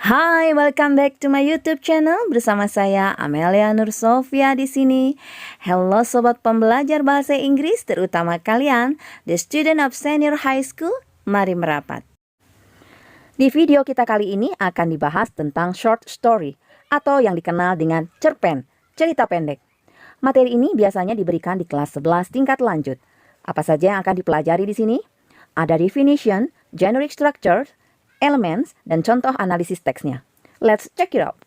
Hai, welcome back to my YouTube channel bersama saya Amelia Nur Sofia di sini. Hello sobat pembelajar bahasa Inggris, terutama kalian, the student of senior high school, mari merapat. Di video kita kali ini akan dibahas tentang short story atau yang dikenal dengan cerpen, cerita pendek. Materi ini biasanya diberikan di kelas 11 tingkat lanjut. Apa saja yang akan dipelajari di sini? Ada definition, generic structure, elements, dan contoh analisis teksnya. Let's check it out.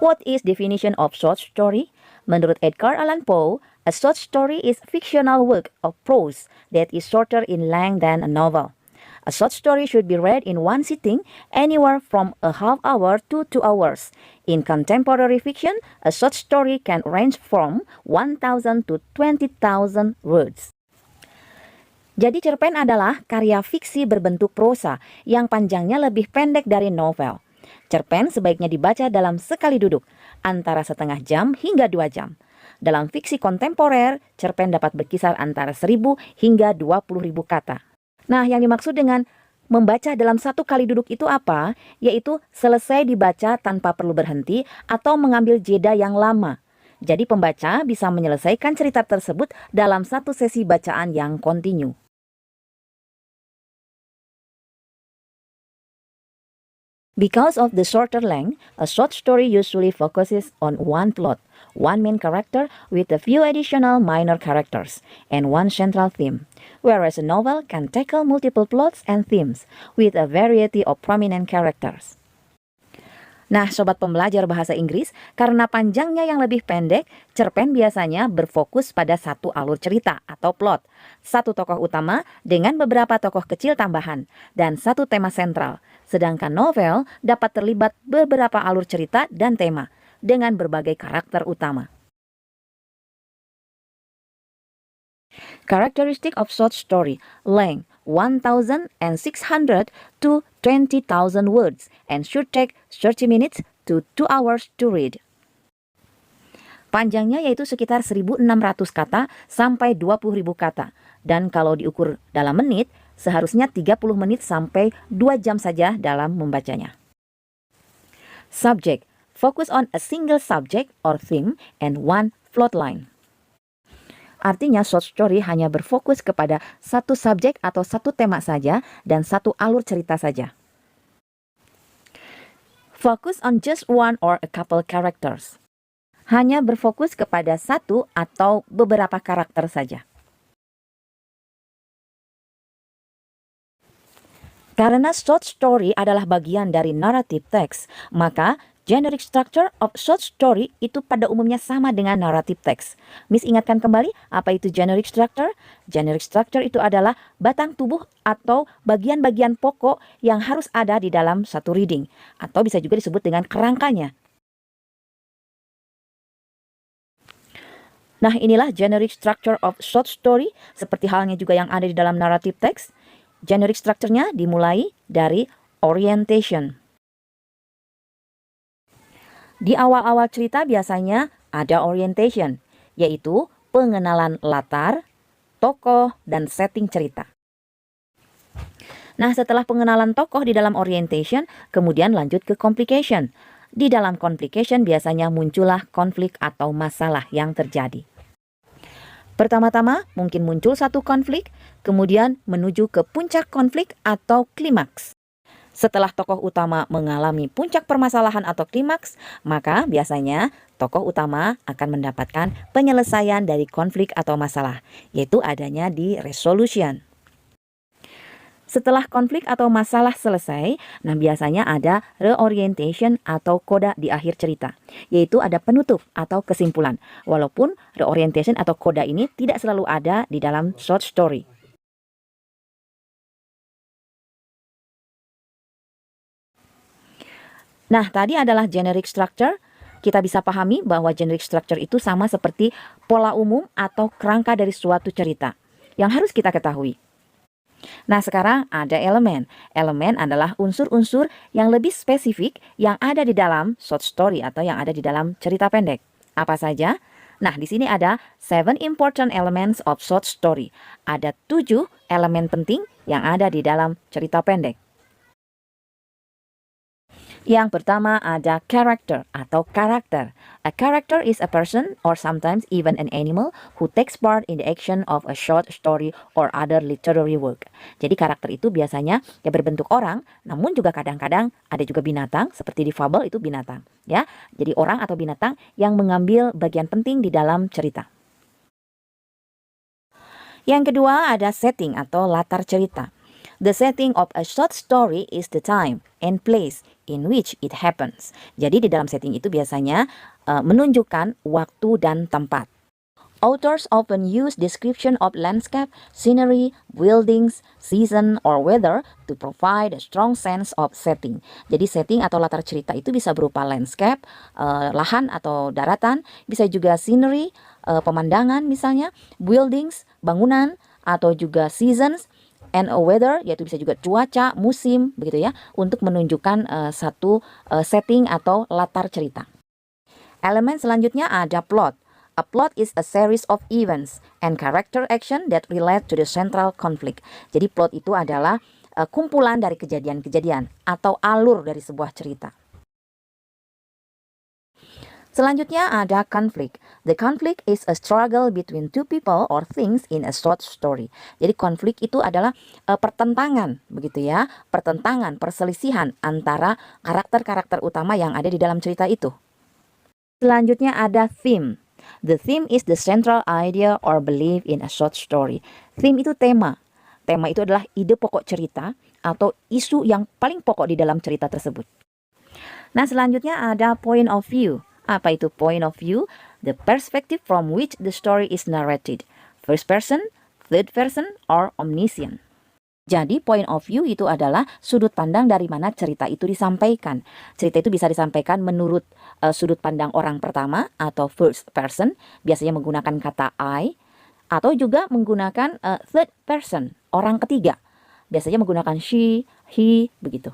What is definition of short story? Menurut Edgar Allan Poe, a short story is fictional work of prose that is shorter in length than a novel. A short story should be read in one sitting, anywhere from a half hour to 2 hours. In contemporary fiction, a short story can range from 1,000 to 20,000 words. Jadi cerpen adalah karya fiksi berbentuk prosa yang panjangnya lebih pendek dari novel. Cerpen sebaiknya dibaca dalam sekali duduk, antara setengah jam hingga 2 jam. Dalam fiksi kontemporer, cerpen dapat berkisar antara 1.000 hingga 20.000 kata. Nah, yang dimaksud dengan membaca dalam satu kali duduk itu apa? Yaitu selesai dibaca tanpa perlu berhenti atau mengambil jeda yang lama. Jadi pembaca bisa menyelesaikan cerita tersebut dalam satu sesi bacaan yang kontinu. Because of the shorter length, a short story usually focuses on one plot, one main character with a few additional minor characters, and one central theme, whereas a novel can tackle multiple plots and themes with a variety of prominent characters. Nah, sobat pembelajar bahasa Inggris, karena panjangnya yang lebih pendek, cerpen biasanya berfokus pada satu alur cerita atau plot, satu tokoh utama dengan beberapa tokoh kecil tambahan, dan satu tema sentral. Sedangkan novel dapat terlibat beberapa alur cerita dan tema dengan berbagai karakter utama. Characteristic of short story: length 1,600 to 20,000 words and should take 30 minutes to 2 hours to read. Panjangnya yaitu sekitar 1.600 kata sampai 20.000 kata. Dan kalau diukur dalam menit, seharusnya 30 menit sampai 2 jam saja dalam membacanya. Subject: focus on a single subject or theme and one plot line. Artinya short story hanya berfokus kepada satu subjek atau satu tema saja dan satu alur cerita saja. Focus on just one or a couple characters. Hanya berfokus kepada satu atau beberapa karakter saja. Karena short story adalah bagian dari narrative text, maka generic structure of short story itu pada umumnya sama dengan narrative text. Miss ingatkan kembali, apa itu generic structure? Generic structure itu adalah batang tubuh atau bagian-bagian pokok yang harus ada di dalam satu reading, atau bisa juga disebut dengan kerangkanya. Nah, inilah generic structure of short story, seperti halnya juga yang ada di dalam narrative text. Generic structure-nya dimulai dari orientation. Di awal-awal cerita biasanya ada orientation, yaitu pengenalan latar, tokoh, dan setting cerita. Nah, setelah pengenalan tokoh di dalam orientation, kemudian lanjut ke complication. Di dalam complication biasanya muncullah konflik atau masalah yang terjadi. Pertama-tama mungkin muncul satu konflik, kemudian menuju ke puncak konflik atau klimaks. Setelah tokoh utama mengalami puncak permasalahan atau klimaks, maka biasanya tokoh utama akan mendapatkan penyelesaian dari konflik atau masalah, yaitu adanya di resolution. Setelah konflik atau masalah selesai, nah biasanya ada reorientation atau koda di akhir cerita, yaitu ada penutup atau kesimpulan. Walaupun reorientation atau koda ini tidak selalu ada di dalam short story. Nah, tadi adalah generic structure. Kita bisa pahami bahwa generic structure itu sama seperti pola umum atau kerangka dari suatu cerita yang harus kita ketahui. Nah, sekarang ada elemen. Elemen adalah unsur-unsur yang lebih spesifik yang ada di dalam short story atau yang ada di dalam cerita pendek. Apa saja? Nah, di sini ada 7 important elements of short story. Ada 7 elemen penting yang ada di dalam cerita pendek. Yang pertama ada character atau karakter. A character is a person or sometimes even an animal who takes part in the action of a short story or other literary work. Jadi karakter itu biasanya ya berbentuk orang, namun juga kadang-kadang ada juga binatang, seperti di fabel itu binatang, ya. Jadi orang atau binatang yang mengambil bagian penting di dalam cerita. Yang kedua ada setting atau latar cerita. The setting of a short story is the time and place in which it happens. Jadi di dalam setting itu biasanya menunjukkan waktu dan tempat. Authors often use description of landscape, scenery, buildings, season, or weather to provide a strong sense of setting. Jadi setting atau latar cerita itu bisa berupa landscape, lahan atau daratan, bisa juga scenery, pemandangan misalnya, buildings, bangunan, atau juga seasons, and a weather, yaitu bisa juga cuaca, musim, begitu ya, untuk menunjukkan satu setting atau latar cerita. Elemen selanjutnya ada plot. A plot is a series of events and character action that relate to the central conflict. Jadi plot itu adalah kumpulan dari kejadian-kejadian atau alur dari sebuah cerita. Selanjutnya ada conflict. The conflict is a struggle between two people or things in a short story. Jadi konflik itu adalah pertentangan, begitu ya, pertentangan, perselisihan antara karakter-karakter utama yang ada di dalam cerita itu. Selanjutnya ada theme. The theme is the central idea or belief in a short story. Theme itu tema. Tema itu adalah ide pokok cerita atau isu yang paling pokok di dalam cerita tersebut. Nah, selanjutnya ada point of view. Apa itu point of view? The perspective from which the story is narrated. First person, third person, or omniscient. Jadi point of view itu adalah sudut pandang dari mana cerita itu disampaikan. Cerita itu bisa disampaikan menurut sudut pandang orang pertama atau first person, biasanya menggunakan kata I, atau juga menggunakan third person, orang ketiga. Biasanya menggunakan she, he, begitu.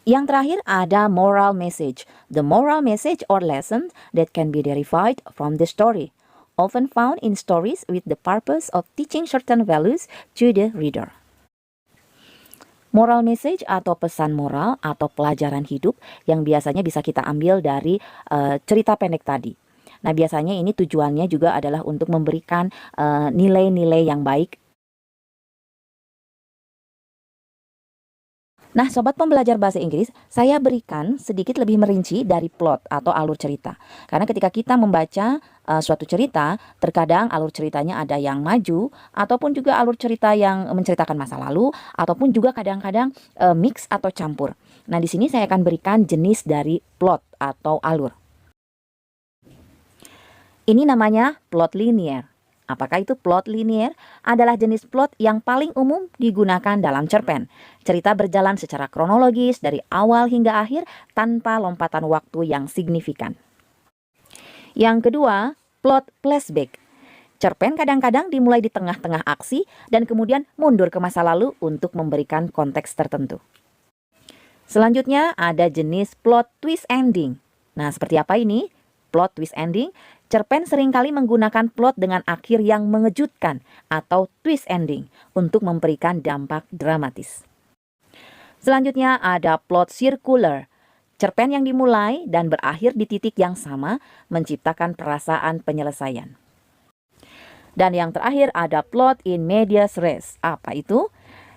Yang terakhir ada moral message. The moral message or lesson that can be derived from the story, often found in stories with the purpose of teaching certain values to the reader. Moral message atau pesan moral atau pelajaran hidup yang biasanya bisa kita ambil dari cerita pendek tadi. Nah, biasanya ini tujuannya juga adalah untuk memberikan nilai-nilai yang baik. Nah, sobat pembelajar bahasa Inggris, saya berikan sedikit lebih merinci dari plot atau alur cerita. Karena ketika kita membaca suatu cerita, terkadang alur ceritanya ada yang maju, ataupun juga alur cerita yang menceritakan masa lalu, ataupun juga kadang-kadang mix atau campur. Nah, di sini saya akan berikan jenis dari plot atau alur. Ini namanya plot linear. Apakah itu plot linear? Adalah jenis plot yang paling umum digunakan dalam cerpen. Cerita berjalan secara kronologis dari awal hingga akhir tanpa lompatan waktu yang signifikan. Yang kedua, plot flashback. Cerpen kadang-kadang dimulai di tengah-tengah aksi dan kemudian mundur ke masa lalu untuk memberikan konteks tertentu. Selanjutnya ada jenis plot twist ending. Nah, seperti apa ini? Plot twist ending. Cerpen seringkali menggunakan plot dengan akhir yang mengejutkan atau twist ending untuk memberikan dampak dramatis. Selanjutnya ada plot circular. Cerpen yang dimulai dan berakhir di titik yang sama menciptakan perasaan penyelesaian. Dan yang terakhir ada plot in medias res. Apa itu?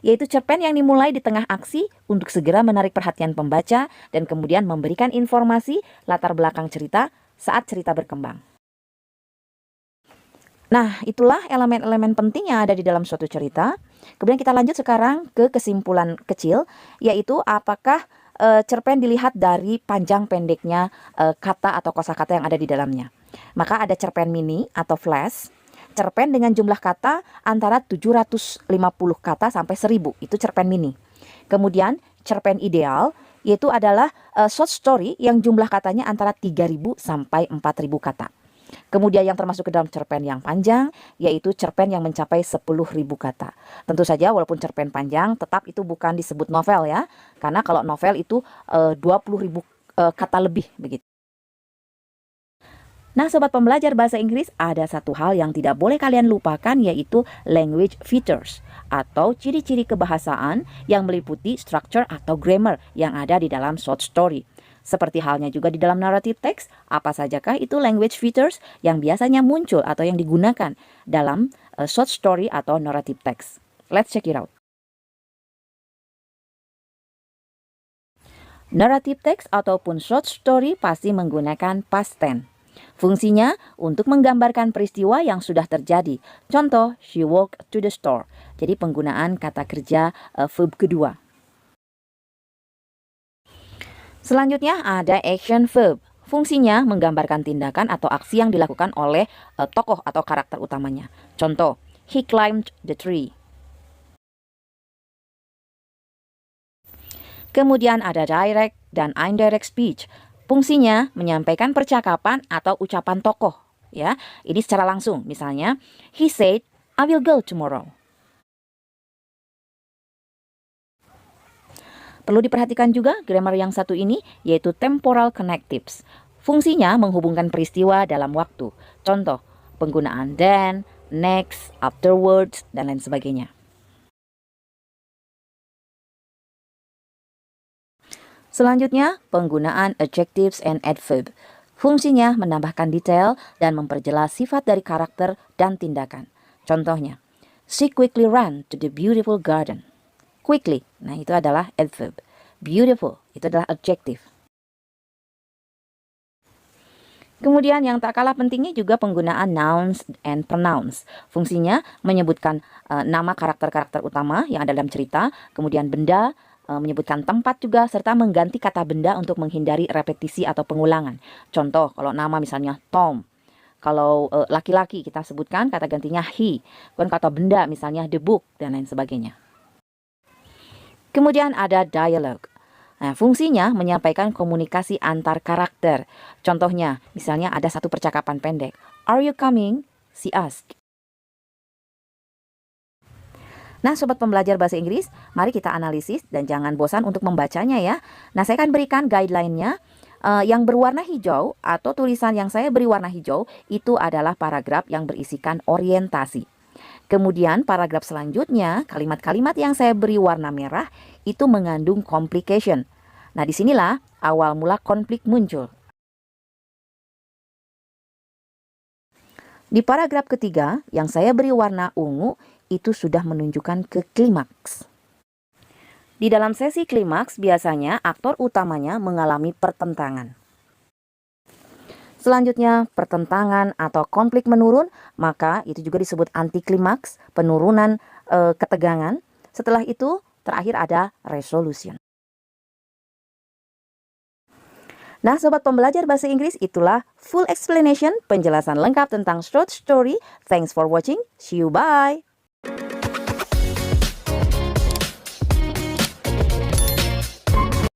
Yaitu cerpen yang dimulai di tengah aksi untuk segera menarik perhatian pembaca dan kemudian memberikan informasi latar belakang cerita saat cerita berkembang. Nah, itulah elemen-elemen penting yang ada di dalam suatu cerita. Kemudian kita lanjut sekarang ke kesimpulan kecil, yaitu apakah cerpen dilihat dari panjang pendeknya kata atau kosakata yang ada di dalamnya. Maka ada cerpen mini atau flash, cerpen dengan jumlah kata antara 750 kata sampai 1000, itu cerpen mini. Kemudian cerpen ideal, yaitu adalah short story yang jumlah katanya antara 3000 sampai 4000 kata. Kemudian yang termasuk ke dalam cerpen yang panjang, yaitu cerpen yang mencapai 10.000 kata. Tentu saja walaupun cerpen panjang, tetap itu bukan disebut novel ya. Karena kalau novel itu 20.000 kata lebih begitu. Nah, sobat pembelajar bahasa Inggris, ada satu hal yang tidak boleh kalian lupakan, yaitu language features atau ciri-ciri kebahasaan yang meliputi structure atau grammar yang ada di dalam short story. Seperti halnya juga di dalam narrative text, apa sajakah itu language features yang biasanya muncul atau yang digunakan dalam short story atau narrative text. Let's check it out. Narrative text ataupun short story pasti menggunakan past tense. Fungsinya untuk menggambarkan peristiwa yang sudah terjadi. Contoh, she walked to the store. Jadi penggunaan kata kerja verb kedua. Selanjutnya ada action verb. Fungsinya menggambarkan tindakan atau aksi yang dilakukan oleh tokoh atau karakter utamanya. Contoh, he climbed the tree. Kemudian ada direct dan indirect speech. Fungsinya menyampaikan percakapan atau ucapan tokoh, ya. Ini secara langsung. Misalnya, he said, I will go tomorrow. Perlu diperhatikan juga grammar yang satu ini, yaitu temporal connectives. Fungsinya menghubungkan peristiwa dalam waktu. Contoh, penggunaan then, next, afterwards, dan lain sebagainya. Selanjutnya, penggunaan adjectives and adverb. Fungsinya menambahkan detail dan memperjelas sifat dari karakter dan tindakan. Contohnya, she quickly ran to the beautiful garden. Quickly, nah itu adalah adverb. Beautiful, itu adalah adjective. Kemudian yang tak kalah pentingnya juga penggunaan nouns and pronouns. Fungsinya menyebutkan nama karakter-karakter utama yang ada dalam cerita, kemudian benda, menyebutkan tempat juga, serta mengganti kata benda untuk menghindari repetisi atau pengulangan. Contoh, kalau nama misalnya Tom. Kalau laki-laki kita sebutkan kata gantinya he. Kemudian kata benda misalnya the book, dan lain sebagainya. Kemudian ada dialogue. Nah, fungsinya menyampaikan komunikasi antar karakter. Contohnya, misalnya ada satu percakapan pendek. Are you coming? She asked. Nah, sobat pembelajar bahasa Inggris, mari kita analisis dan jangan bosan untuk membacanya ya. Nah, saya akan berikan guideline-nya. Yang berwarna hijau atau tulisan yang saya beri warna hijau itu adalah paragraf yang berisikan orientasi. Kemudian paragraf selanjutnya, kalimat-kalimat yang saya beri warna merah itu mengandung complication. Nah, disinilah awal mula konflik muncul. Di paragraf ketiga, yang saya beri warna ungu, itu sudah menunjukkan ke klimaks. Di dalam sesi klimaks, biasanya aktor utamanya mengalami pertentangan. Selanjutnya, pertentangan atau konflik menurun, maka itu juga disebut anti klimaks, penurunan ketegangan. Setelah itu, terakhir ada resolution. Nah, sobat pembelajar bahasa Inggris, itulah full explanation, penjelasan lengkap tentang short story. Thanks for watching. See you, bye.